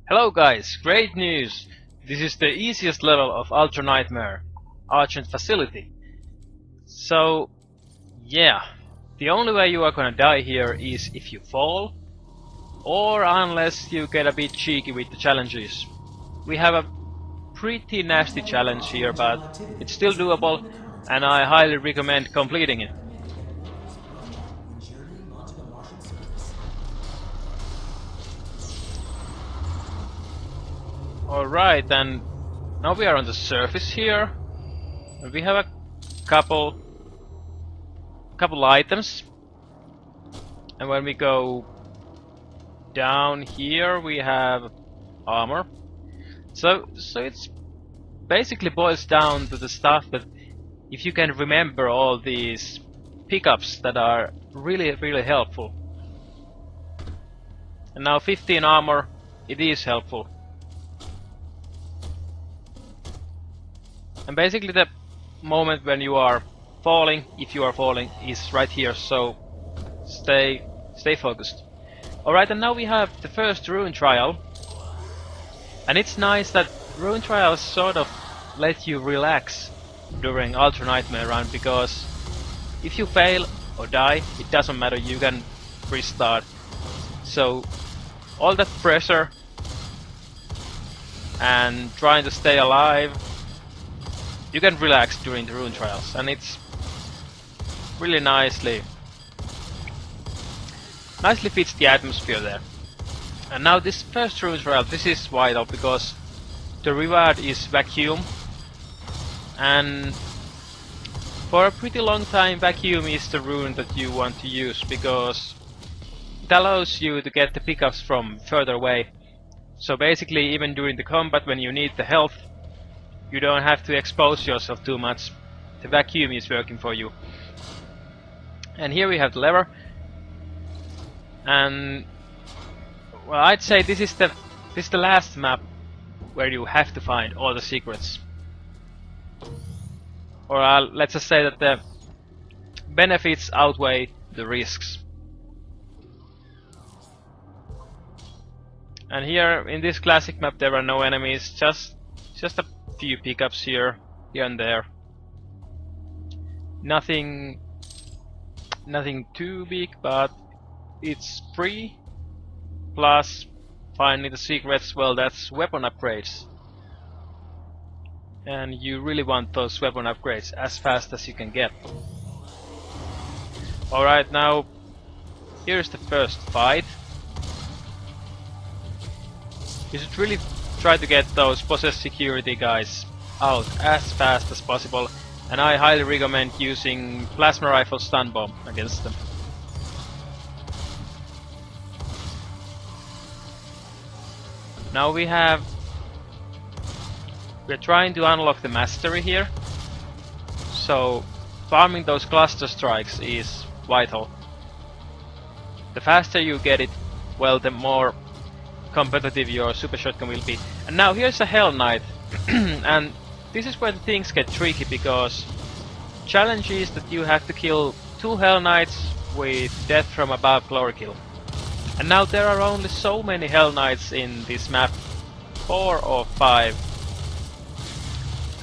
Hello guys, great news! This is the easiest level of Ultra Nightmare, Argent Facility. So, yeah, the only way you are gonna die here is if you fall, or unless you get a bit cheeky with the challenges. We have a pretty nasty challenge here, but it's still doable, and I highly recommend completing it. Alright, and now we are on the surface here, and we have a couple items, and when we go down here we have armor. So it's basically boils down to the stuff that if you can remember all these pickups that are really helpful. And now 15 armor, it is helpful. And basically the moment when you are falling, if you are falling, is right here, so stay focused. Alright, and now we have the first rune trial. And it's nice that rune trials sort of let you relax during Ultra Nightmare run, because if you fail or die, it doesn't matter, you can restart. So all that pressure and trying to stay alive, you can relax during the rune trials, and it's really nicely fits the atmosphere there. And now this first rune trial, this is vital because the reward is vacuum, and for a pretty long time vacuum is the rune that you want to use because it allows you to get the pickups from further away. So basically even during the combat when you need the health, you don't have to expose yourself too much. The vacuum is working for you. And here we have the lever. And well, I'd say this is the last map where you have to find all the secrets. Or let's just say that the benefits outweigh the risks. And here in this classic map there are no enemies, just a few pickups here and there. Nothing too big, but it's free. Plus, finding the secrets, well, that's weapon upgrades. And you really want those weapon upgrades as fast as you can get. Alright, now here's the first fight. You should really try to get those possessed security guys out as fast as possible, and I highly recommend using plasma rifle stun bomb against them. Now we're trying to unlock the mastery here, so farming those cluster strikes is vital. The faster you get it, well, the more competitive your super shotgun will be. And now here's a Hell Knight, and this is where the things get tricky, because challenge is that you have to kill 2 Hell Knights with death from above glory kill. And now there are only so many Hell Knights in this map, 4 or 5.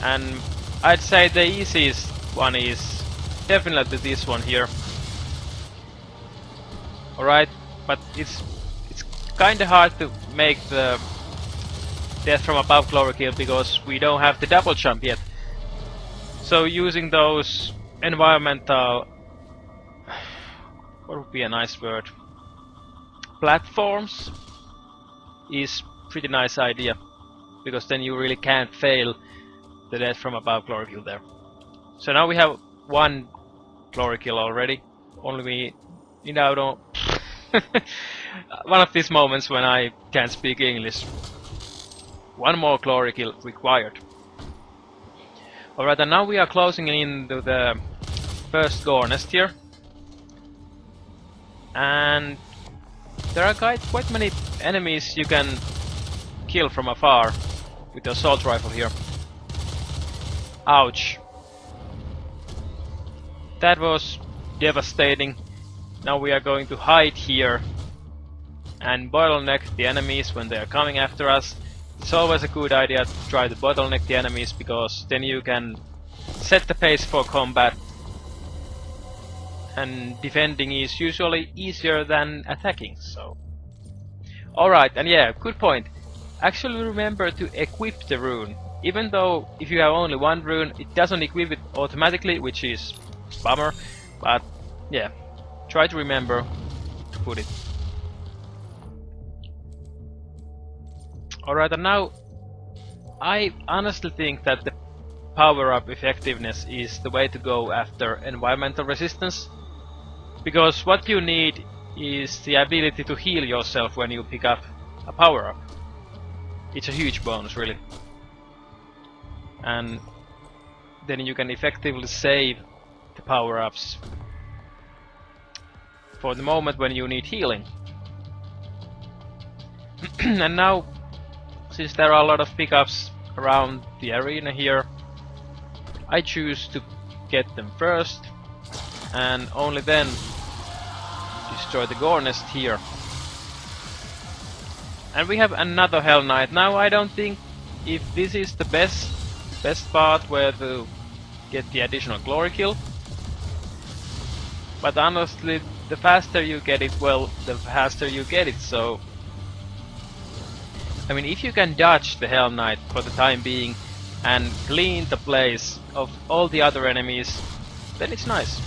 And I'd say the easiest one is definitely this one here. Alright, but it's kinda hard to make the death from above glory kill because we don't have the double jump yet. So using those environmental, what would be a nice word, platforms is pretty nice idea, because then you really can't fail the death from above glory kill there. So now we have 1 glory kill already. Only we need out on one of these moments when I can't speak English. 1 more glory kill required. Alright, and now we are closing into the first gore nest here. And there are quite many enemies you can kill from afar with your assault rifle here. Ouch. That was devastating. Now we are going to hide here and bottleneck the enemies when they are coming after us. It's always a good idea to try to bottleneck the enemies, because then you can set the pace for combat, and defending is usually easier than attacking, so... Alright, and yeah, good point. Actually remember to equip the rune. Even though if you have only one rune, it doesn't equip it automatically, which is bummer, but yeah, try to remember to put it. Alright, and now I honestly think that the power-up effectiveness is the way to go after environmental resistance, because what you need is the ability to heal yourself when you pick up a power-up. It's a huge bonus, really. And then you can effectively save the power-ups for the moment when you need healing. And now, since there are a lot of pickups around the arena here, I choose to get them first, and only then destroy the gore nest here. And we have another Hell Knight. Now I don't think if this is the best part where to get the additional glory kill, but honestly the faster you get it, well, the faster you get it, so I mean, if you can dodge the Hell Knight for the time being and clean the place of all the other enemies, then it's nice.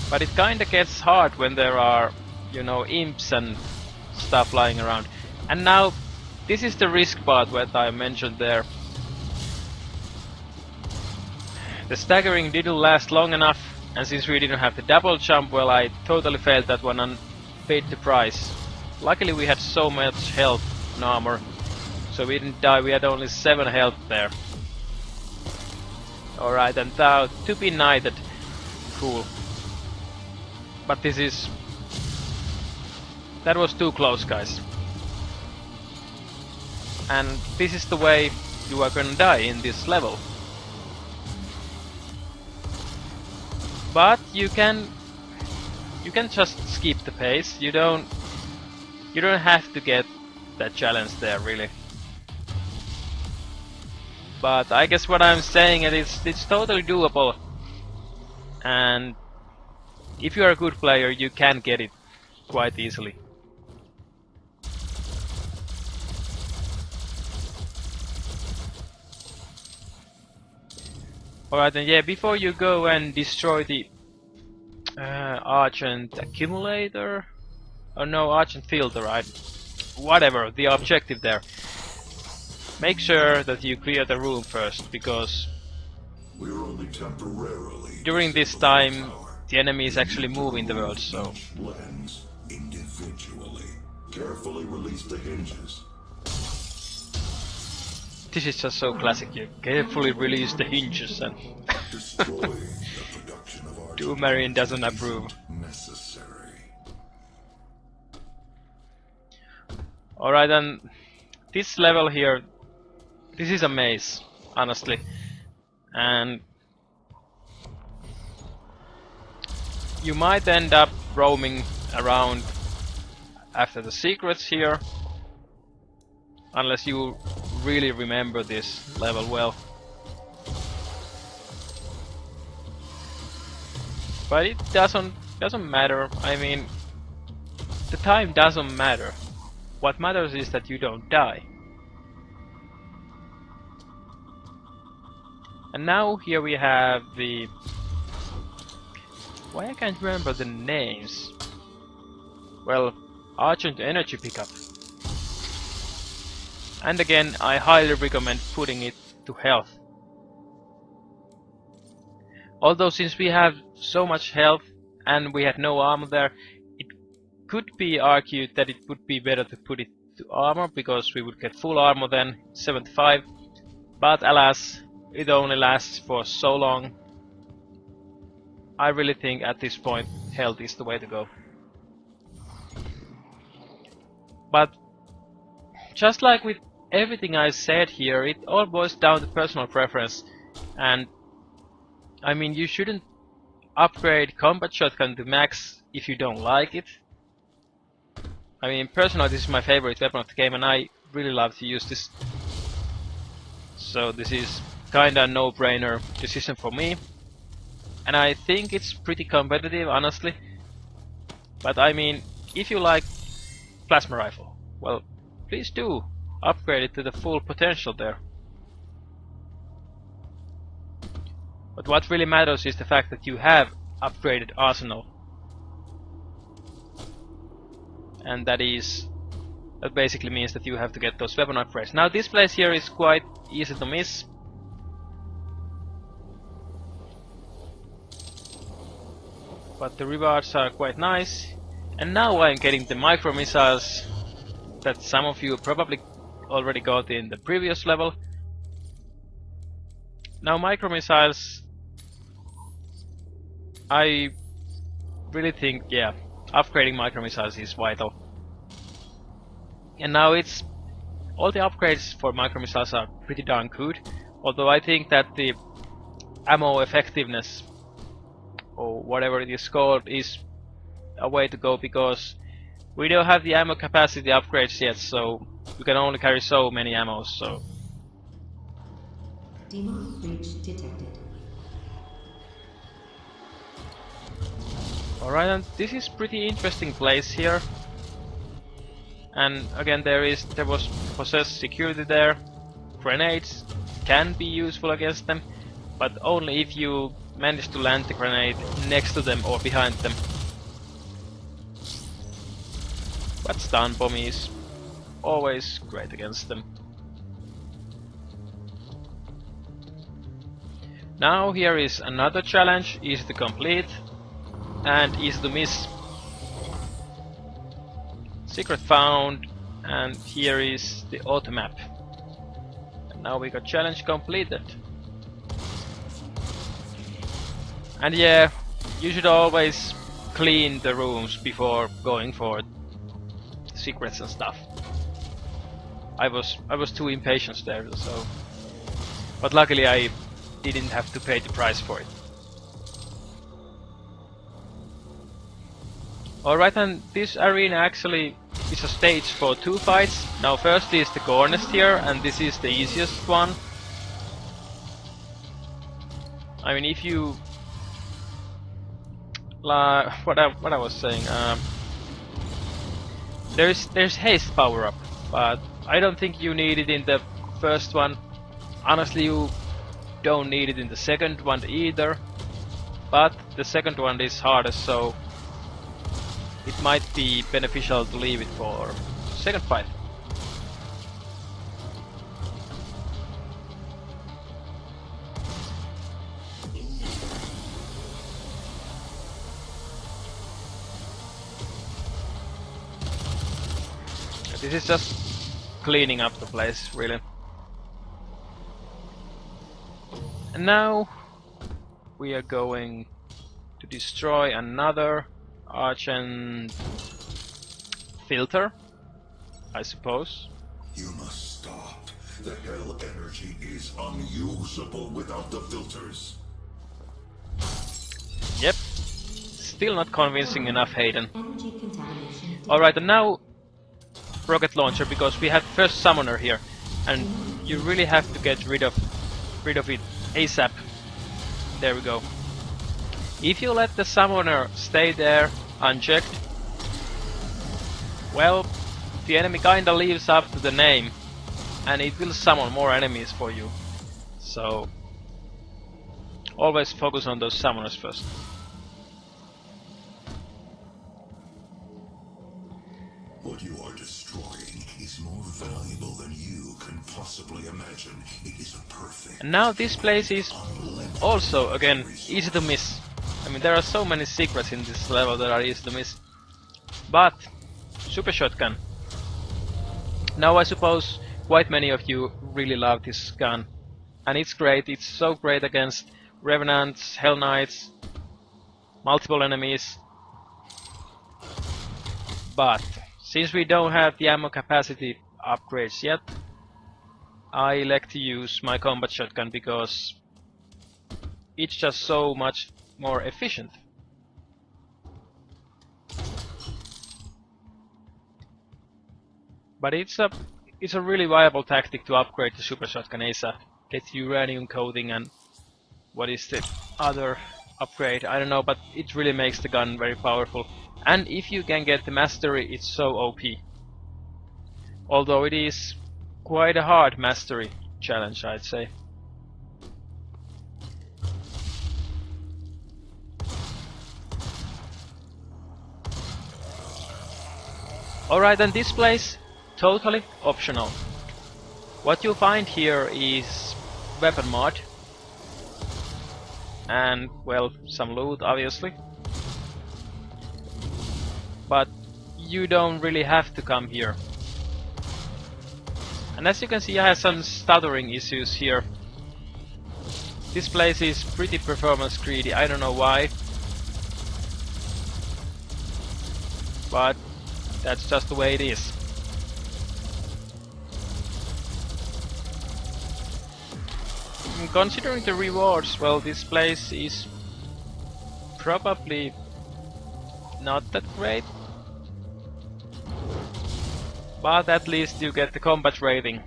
But it kinda gets hard when there are, you know, imps and stuff lying around. And now, this is the risk part that I mentioned there. The staggering didn't last long enough, and since we didn't have the double jump, well, I totally failed that one and paid the price. Luckily we had so much health and armor, so we didn't die, we had only 7 health there. Alright, and now to be knighted. Cool. But this is... that was too close, guys. And this is the way you are gonna die in this level. But you can just skip the pace. You don't have to get that challenge there, really. But I guess what I'm saying is it's totally doable. And if you are a good player, you can get it quite easily. Alright, then yeah, before you go and destroy the Argent Accumulator, or no, Argent Filter, right? Whatever, the objective there. Make sure that you clear the room first, because we're only temporarily during this time the enemies actually move in the world, so... Lens individually. Carefully release the hinges. This is just so classic, you carefully release the hinges and... Destroying the production of Argent Doomarian doesn't approve. necessary. Alright, and this level here, this is a maze, honestly. And you might end up roaming around after the secrets here, unless you really remember this level well. But it doesn't matter. I mean, the time doesn't matter. What matters is that you don't die. And now here we have the... why I can't remember the names? Well, Argent Energy Pickup. And again, I highly recommend putting it to health. Although since we have so much health and we had no armor there, it could be argued that it would be better to put it to armor, because we would get full armor then, 75. But alas, it only lasts for so long. I really think at this point health is the way to go. But just like with everything I said here, it all boils down to personal preference. And I mean, you shouldn't upgrade Combat Shotgun to max if you don't like it. I mean, personally, this is my favorite weapon of the game, and I really love to use this. So this is kinda a no-brainer decision for me. And I think it's pretty competitive, honestly. But I mean, if you like plasma rifle, well, please do upgrade it to the full potential there. But what really matters is the fact that you have upgraded arsenal. And that basically means that you have to get those weapon upgrades. Now this place here is quite easy to miss. But the rewards are quite nice. And now I'm getting the micro missiles that some of you probably already got in the previous level. Now micro missiles, I really think, yeah, upgrading micro missiles is vital. And now all the upgrades for micro missiles are pretty darn good. Although I think that the ammo effectiveness, or whatever it is called, is a way to go, because we don't have the ammo capacity upgrades yet, so we can only carry so many ammos, so... Demon breach detected. Alright, and this is pretty interesting place here. And again, there was possessed security there. Grenades can be useful against them, but only if you manage to land the grenade next to them or behind them. But stun bomb is always great against them. Now here is another challenge, easy to complete and easy to miss. Secret found, and here is the auto map. And now we got challenge completed. And yeah, you should always clean the rooms before going for secrets and stuff. I was too impatient there, so... But luckily I didn't have to pay the price for it. Alright, and this arena actually is a stage for 2 fights. Now first is the Gornest here, and this is the easiest one. I mean, if you... what I was saying, there's haste power up, but I don't think you need it in the first one. Honestly, you don't need it in the second one either, but the second one is hardest, so it might be beneficial to leave it for second fight. This is just cleaning up the place, really. And now we are going to destroy another Argent filter, I suppose. You must stop. The hell energy is unusable without the filters. Yep. Still not convincing enough, Hayden. Energy contamination. Alright, and now rocket launcher, because we have first summoner here, and you really have to get rid of it ASAP. There we go. If you let the summoner stay there unchecked, well, the enemy kinda lives up to the name, and it will summon more enemies for you. So always focus on those summoners first. What you are destroying is more valuable than you can possibly imagine. It is a perfect... And now this place is also, again, easy to miss. I mean, there are so many secrets in this level that are easy to miss. But, super shotgun. Now I suppose quite many of you really love this gun. And it's great, it's so great against Revenants, Hell Knights, multiple enemies. But, since we don't have the ammo capacity upgrades yet, I like to use my combat shotgun because it's just so much more efficient. But it's a really viable tactic to upgrade the Super Shotgun ASAP. Get uranium coating and what is the other upgrade? I don't know, but it really makes the gun very powerful. And if you can get the mastery, it's so OP. Although it is quite a hard mastery challenge, I'd say. Alright, and this place, totally optional. What you'll find here is weapon mod. And, well, some loot, obviously. But you don't really have to come here. And as you can see, I have some stuttering issues here. This place is pretty performance greedy, I don't know why. But that's just the way it is. Considering the rewards, well, this place is probably not that great. But at least you get the combat rating.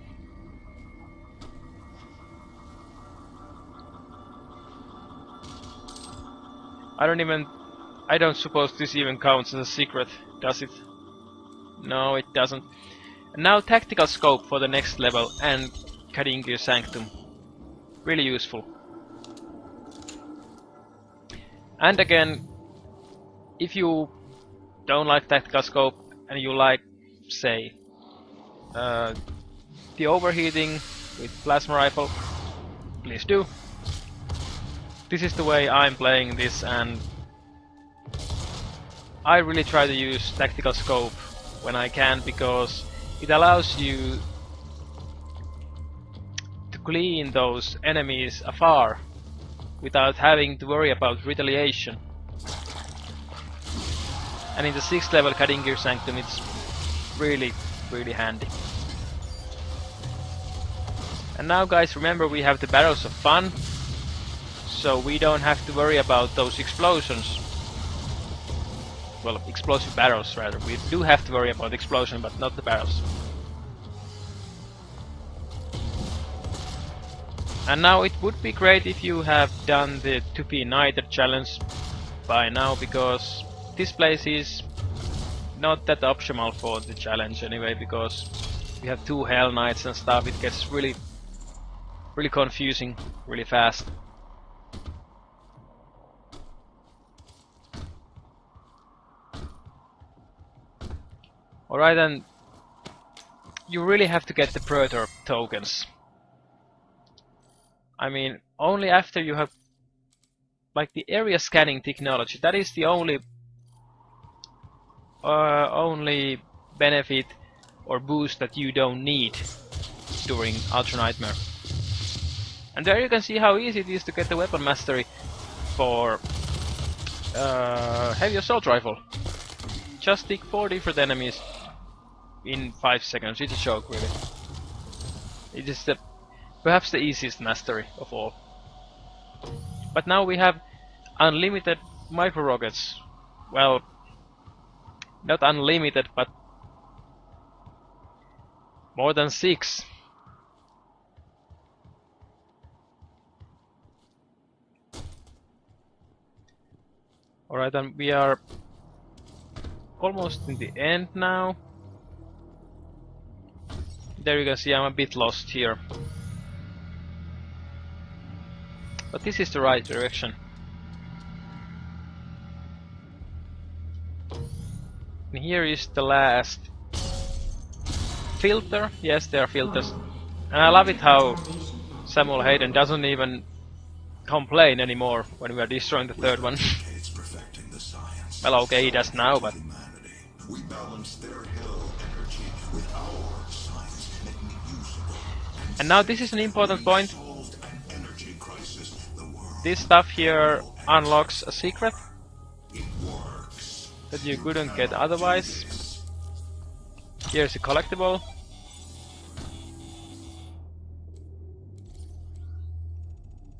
I don't suppose this even counts as a secret, does it? No, it doesn't. And now tactical scope for the next level and Kadingir Sanctum. Really useful. And again, if you don't like tactical scope and you like, say, the overheating with plasma rifle, please do. This is the way I'm playing this, and I really try to use tactical scope when I can, because it allows you to clean those enemies afar without having to worry about retaliation. And in the 6th level Kadingir Sanctum it's really handy. And now guys, remember we have the Barrels of Fun, so we don't have to worry about those explosions. Well, explosive barrels rather. We do have to worry about explosion, but not the barrels. And now it would be great if you have done the Tupi Nighter challenge by now, because this place is not that optimal for the challenge anyway, because we have 2 Hell Knights and stuff. It gets really confusing really fast. Alright, then you really have to get the Predator tokens. I mean, only after you have like the area scanning technology. That is the only benefit or boost that you don't need during Ultra Nightmare. And there you can see how easy it is to get the weapon mastery for heavy assault rifle. Just take 4 different enemies in 5 seconds. It's a joke, really. It is perhaps the easiest mastery of all. But now we have unlimited micro rockets. Well, not unlimited, but more than 6. Alright, and we are almost in the end now. There you can see I'm a bit lost here. But this is the right direction. And here is the last filter. Yes, there are filters. And I love it how Samuel Hayden doesn't even complain anymore when we are destroying the 3rd one. Well, okay, he does now, but we balance their hell energy with our science, making it usable. And now this is an important point. This stuff here unlocks a secret that you couldn't get otherwise. Here's a collectible.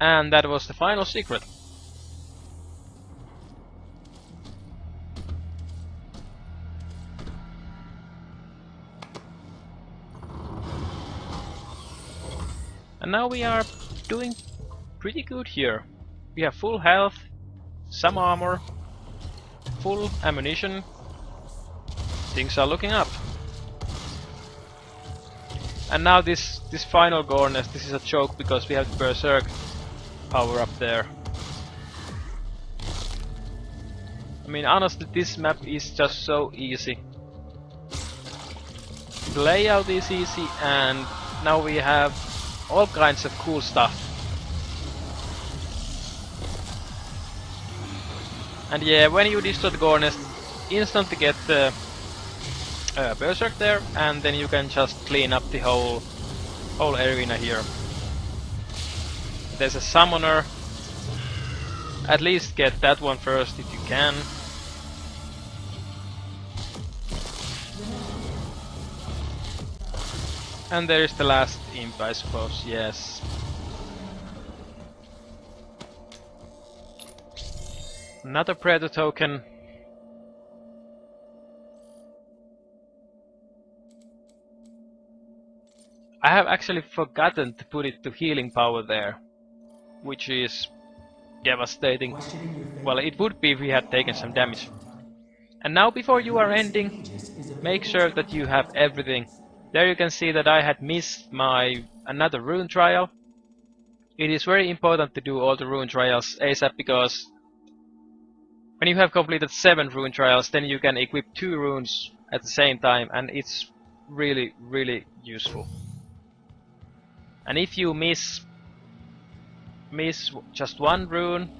And that was the final secret. And now we are doing pretty good here. We have full health, some armor, full ammunition. Things are looking up. And now this final gore nest, this is a joke because we have the Berserk power up there. I mean, honestly, this map is just so easy. The layout is easy, and now we have all kinds of cool stuff. And yeah, when you destroy the gore nest, instantly get the Berserk there, and then you can just clean up the whole arena here. There's a summoner. At least get that one first if you can. And there's the last imp, I suppose, yes. Another Predator token. I have actually forgotten to put it to healing power there, which is devastating. Well, it would be if we had taken some damage. And now before you are ending, make sure that you have everything. There you can see that I had missed my another rune trial. It is very important to do all the rune trials ASAP, because when you have completed 7 rune trials, then you can equip 2 runes at the same time, and it's really, really useful. And if you miss just 1 rune,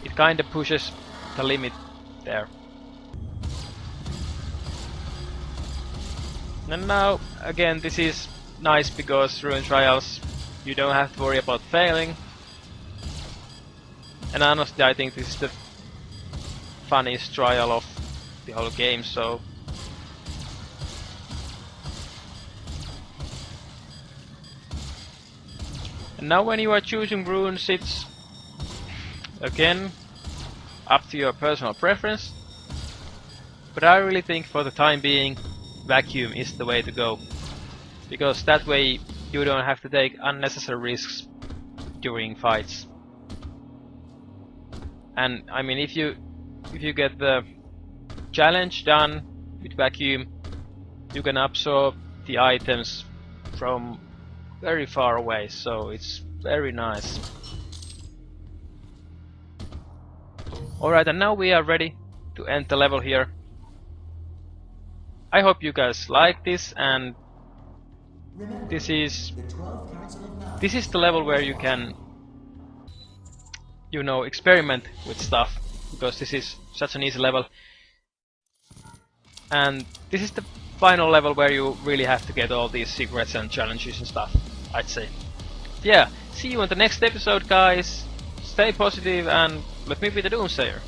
it kinda pushes the limit there. And now, again, this is nice because rune trials, you don't have to worry about failing. And honestly, I think this is the funniest trial of the whole game, so... And now when you are choosing runes, it's again up to your personal preference. But I really think for the time being, vacuum is the way to go. Because that way you don't have to take unnecessary risks during fights. And I mean, if you get the challenge done with vacuum, you can absorb the items from very far away, so it's very nice. Alright, and now we are ready to end the level here. I hope you guys like this, and this is the level where you can, you know, experiment with stuff, because this is such an easy level. And this is the final level where you really have to get all these secrets and challenges and stuff, I'd say. Yeah, see you in the next episode, guys. Stay positive and let me be the Doomsayer.